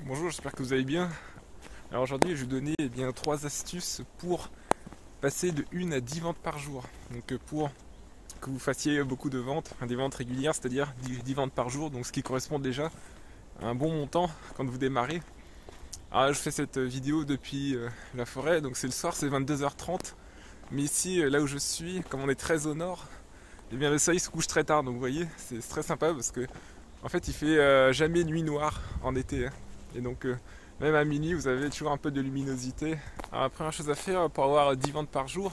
Bonjour, j'espère que vous allez bien. Alors aujourd'hui, je vais vous donner 3 astuces pour passer de 1 à 10 ventes par jour. Donc pour que vous fassiez beaucoup de ventes, des ventes régulières, c'est-à-dire 10 ventes par jour, donc ce qui correspond déjà à un bon montant quand vous démarrez. Alors là, je fais cette vidéo depuis la forêt, donc c'est le soir, c'est 22h30. Mais ici, là où je suis, comme on est très au nord, le soleil se couche très tard, donc vous voyez, c'est très sympa parce que en fait il fait jamais nuit noire en été, hein. Et donc même à minuit vous avez toujours un peu de luminosité. Alors la première chose à faire pour avoir 10 ventes par jour,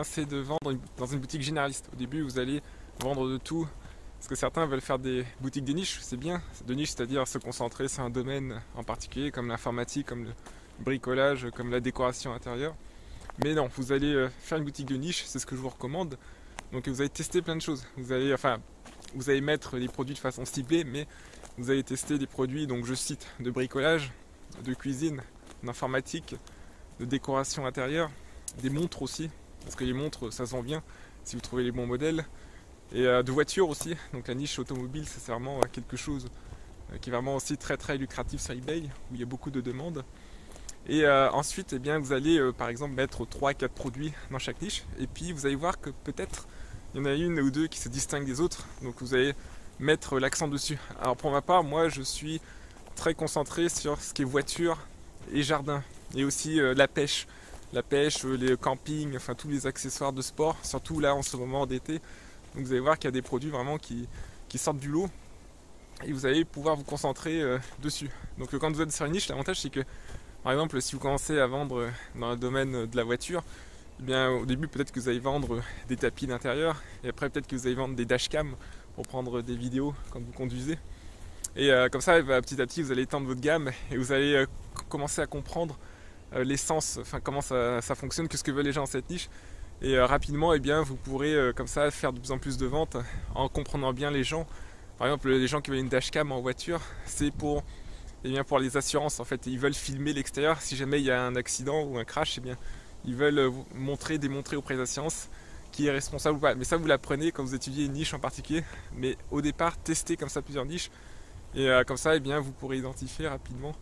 c'est de vendre dans une boutique généraliste. Au début vous allez vendre de tout, parce que certains veulent faire des boutiques de niche, c'est bien, de niche, c'est-à-dire se concentrer sur un domaine en particulier, comme l'informatique, comme le bricolage, comme la décoration intérieure. Mais non, vous allez faire une boutique de niche, c'est ce que je vous recommande. Donc vous allez tester plein de choses. Vous allez mettre les produits de façon ciblée, mais vous allez tester des produits, donc je cite, de bricolage, de cuisine, d'informatique, de décoration intérieure, des montres aussi, parce que les montres ça se vend bien si vous trouvez les bons modèles, et de voitures aussi. Donc la niche automobile, c'est vraiment quelque chose qui est vraiment aussi très très lucratif sur eBay, où il y a beaucoup de demandes. Et ensuite, vous allez par exemple mettre 3 à 4 produits dans chaque niche, et puis vous allez voir que peut-être il y en a une ou deux qui se distinguent des autres, donc vous allez mettre l'accent dessus. Alors pour ma part, moi je suis très concentré sur ce qui est voiture et jardin, et aussi la pêche, les campings, enfin tous les accessoires de sport, surtout là en ce moment d'été. Donc vous allez voir qu'il y a des produits vraiment qui sortent du lot, et vous allez pouvoir vous concentrer dessus. Donc quand vous êtes sur une niche, l'avantage c'est que par exemple si vous commencez à vendre dans le domaine de la voiture, au début peut-être que vous allez vendre des tapis d'intérieur, et après peut-être que vous allez vendre des dashcams pour prendre des vidéos quand vous conduisez. Et comme ça, petit à petit, vous allez étendre votre gamme, et vous allez commencer à comprendre l'essence, enfin comment ça fonctionne, que ce que veulent les gens dans cette niche. Et rapidement, vous pourrez comme ça faire de plus en plus de ventes en comprenant bien les gens. Par exemple, les gens qui veulent une dashcam en voiture, c'est pour les assurances. En fait, ils veulent filmer l'extérieur. Si jamais il y a un accident ou un crash, ils veulent démontrer auprès des assurances qui est responsable ou pas. Mais ça, vous l'apprenez quand vous étudiez une niche en particulier. Mais au départ, testez comme ça plusieurs niches. Et comme ça, vous pourrez identifier rapidement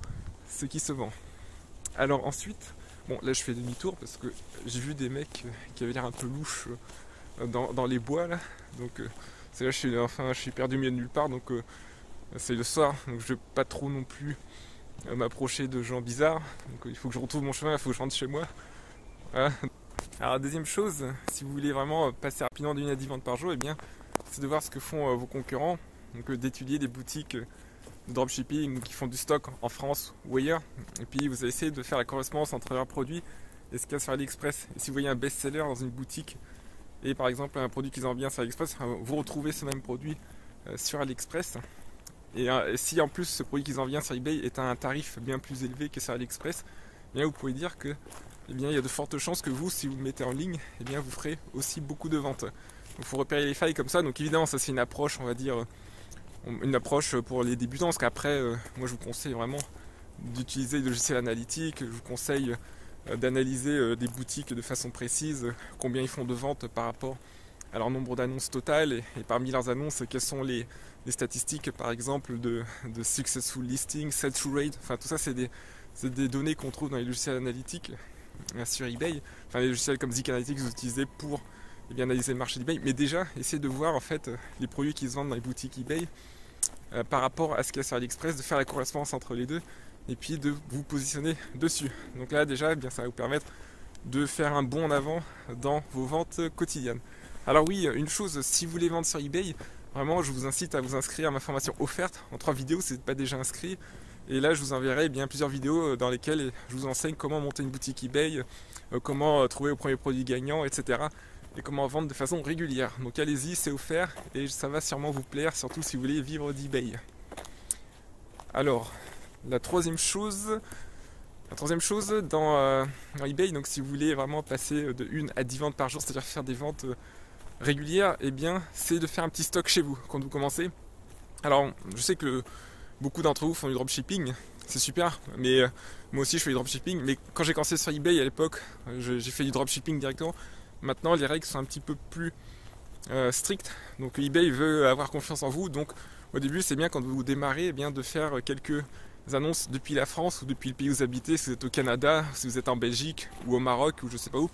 ce qui se vend. Alors ensuite, bon là je fais demi-tour parce que j'ai vu des mecs qui avaient l'air un peu louches dans les bois là. Donc c'est là je suis perdu au milieu de nulle part, donc c'est le soir, donc je vais pas trop non plus m'approcher de gens bizarres. Donc il faut que je retrouve mon chemin, il faut que je rentre chez moi. Voilà. Alors deuxième chose, si vous voulez vraiment passer rapidement de 1 à 10 ventes par jour, c'est de voir ce que font vos concurrents, donc d'étudier des boutiques de dropshipping qui font du stock en France ou ailleurs, et puis vous allez essayer de faire la correspondance entre leurs produits et ce qu'il y a sur AliExpress. Et si vous voyez un best-seller dans une boutique et par exemple un produit qu'ils en bien sur AliExpress, vous retrouvez ce même produit sur AliExpress, et si en plus ce produit qu'ils en vient sur eBay est à un tarif bien plus élevé que sur AliExpress, vous pouvez dire que il y a de fortes chances que vous, si vous le mettez en ligne, vous ferez aussi beaucoup de ventes. Donc il faut repérer les failles comme ça. Donc évidemment ça c'est une approche, on va dire, une approche pour les débutants, parce qu'après moi je vous conseille vraiment d'utiliser le logiciel analytique. Je vous conseille d'analyser des boutiques de façon précise, combien ils font de ventes par rapport à leur nombre d'annonces totales, et parmi leurs annonces quelles sont les statistiques par exemple de successful listing, sell-through rate, enfin tout ça c'est des données qu'on trouve dans les logiciels analytiques sur eBay. Enfin les logiciels comme Zik Analytics vous utilisez pour analyser le marché d'eBay, mais déjà essayez de voir en fait les produits qui se vendent dans les boutiques eBay par rapport à ce qu'il y a sur AliExpress, de faire la correspondance entre les deux et puis de vous positionner dessus. Donc là déjà ça va vous permettre de faire un bond en avant dans vos ventes quotidiennes. Alors oui, une chose, si vous voulez vendre sur eBay, vraiment je vous incite à vous inscrire à ma formation offerte en 3 vidéos si vous n'êtes pas déjà inscrit. Et là je vous enverrai plusieurs vidéos dans lesquelles je vous enseigne comment monter une boutique eBay, comment trouver le premier produit gagnant, etc. Et comment vendre de façon régulière. Donc allez-y, c'est offert et ça va sûrement vous plaire, surtout si vous voulez vivre d'eBay. Alors, la troisième chose dans eBay, donc si vous voulez vraiment passer de 1 à 10 ventes par jour, c'est-à-dire faire des ventes régulières, c'est de faire un petit stock chez vous quand vous commencez. Alors, je sais que beaucoup d'entre vous font du dropshipping, c'est super, mais moi aussi je fais du dropshipping, mais quand j'ai commencé sur eBay à l'époque, j'ai fait du dropshipping directement. Maintenant les règles sont un petit peu plus strictes, donc eBay veut avoir confiance en vous, donc au début c'est bien quand vous démarrez de faire quelques annonces depuis la France ou depuis le pays où vous habitez, si vous êtes au Canada, si vous êtes en Belgique ou au Maroc ou je sais pas où.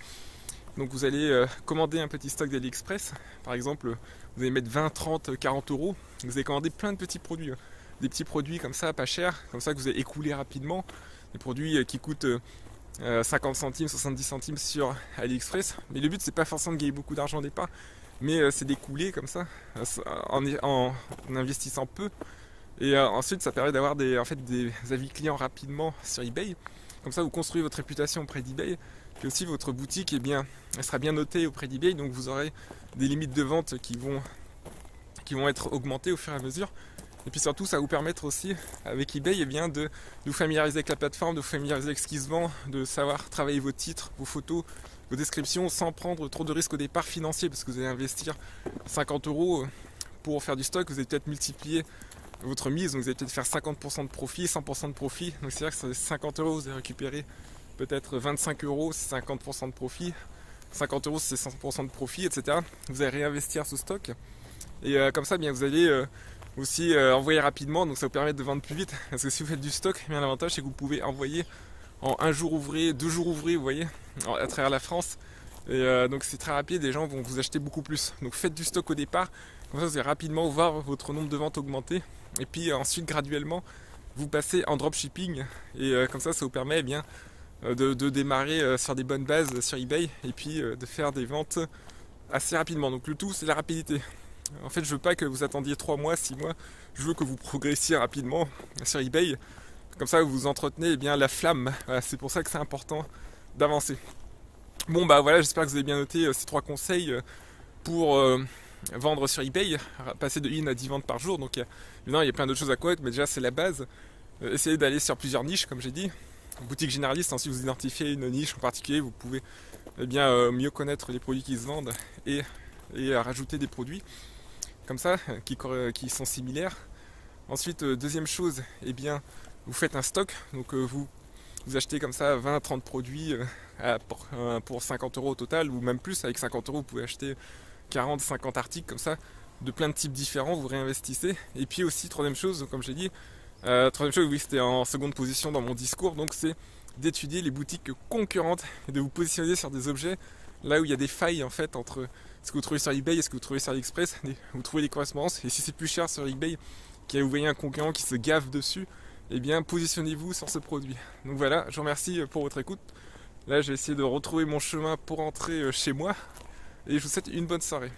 Donc vous allez commander un petit stock d'AliExpress. Par exemple, vous allez mettre 20, 30, 40 euros. Vous allez commander plein de petits produits. Des petits produits comme ça, pas chers, comme ça que vous allez écouler rapidement. Des produits qui coûtent 50 centimes, 70 centimes sur AliExpress. Mais le but, c'est pas forcément de gagner beaucoup d'argent au départ, mais c'est d'écouler comme ça, en investissant peu. Et ensuite, ça permet d'avoir des avis clients rapidement sur eBay. Comme ça, vous construisez votre réputation auprès d'eBay. Puis aussi, votre boutique, eh bien, elle sera bien notée auprès d'eBay. Donc, vous aurez des limites de vente qui vont être augmentées au fur et à mesure. Et puis surtout, ça va vous permettre aussi, avec eBay, eh bien, de vous familiariser avec la plateforme, de vous familiariser avec ce qui se vend, de savoir travailler vos titres, vos photos, vos descriptions, sans prendre trop de risques au départ financier, parce que vous allez investir 50 euros pour faire du stock. Vous allez peut-être multiplier votre mise, donc vous allez peut-être faire 50% de profit, 100% de profit. Donc c'est-à-dire que sur 50 euros, vous allez récupérer peut-être 25 euros, c'est 50% de profit. 50 euros, c'est 100% de profit, etc. Vous allez réinvestir ce stock. Et comme ça, bien, vous allez aussi envoyer rapidement, donc ça vous permet de vendre plus vite. Parce que si vous faites du stock, bien, l'avantage, c'est que vous pouvez envoyer en un jour ouvré, 2 jours ouvrés, vous voyez, à travers la France. Et donc c'est très rapide, les gens vont vous acheter beaucoup plus. Donc faites du stock au départ, comme ça vous allez rapidement voir votre nombre de ventes augmenter. Et puis ensuite, graduellement, vous passez en dropshipping. Et comme ça vous permet bien de démarrer sur des bonnes bases sur eBay. Et puis de faire des ventes assez rapidement. Donc le tout, c'est la rapidité. En fait, je veux pas que vous attendiez 3 mois, 6 mois. Je veux que vous progressiez rapidement sur eBay. Comme ça, vous entretenez bien la flamme. Voilà, c'est pour ça que c'est important d'avancer. Bon, bah voilà, j'espère que vous avez bien noté ces 3 conseils pour vendre sur eBay. Passer de 1 à 10 ventes par jour. Donc, évidemment, il y a plein d'autres choses à connaître, mais déjà, c'est la base. Essayez d'aller sur plusieurs niches, comme j'ai dit. Boutique généraliste, ensuite vous identifiez une niche en particulier, vous pouvez mieux connaître les produits qui se vendent et rajouter des produits comme ça qui sont similaires. Ensuite, deuxième chose, eh bien, vous faites un stock, donc vous achetez comme ça 20-30 produits pour 50 euros au total, ou même plus. Avec 50 euros, vous pouvez acheter 40-50 articles comme ça, de plein de types différents, vous réinvestissez. Et puis aussi, troisième chose, comme j'ai dit, troisième chose, oui, c'était en seconde position dans mon discours, donc c'est d'étudier les boutiques concurrentes et de vous positionner sur des objets là où il y a des failles en fait entre ce que vous trouvez sur eBay et ce que vous trouvez sur AliExpress. Vous trouvez les correspondances, et si c'est plus cher sur eBay, que vous voyez un concurrent qui se gave dessus, eh bien positionnez-vous sur ce produit. Donc voilà, je vous remercie pour votre écoute. Là, je vais essayer de retrouver mon chemin pour rentrer chez moi, et je vous souhaite une bonne soirée.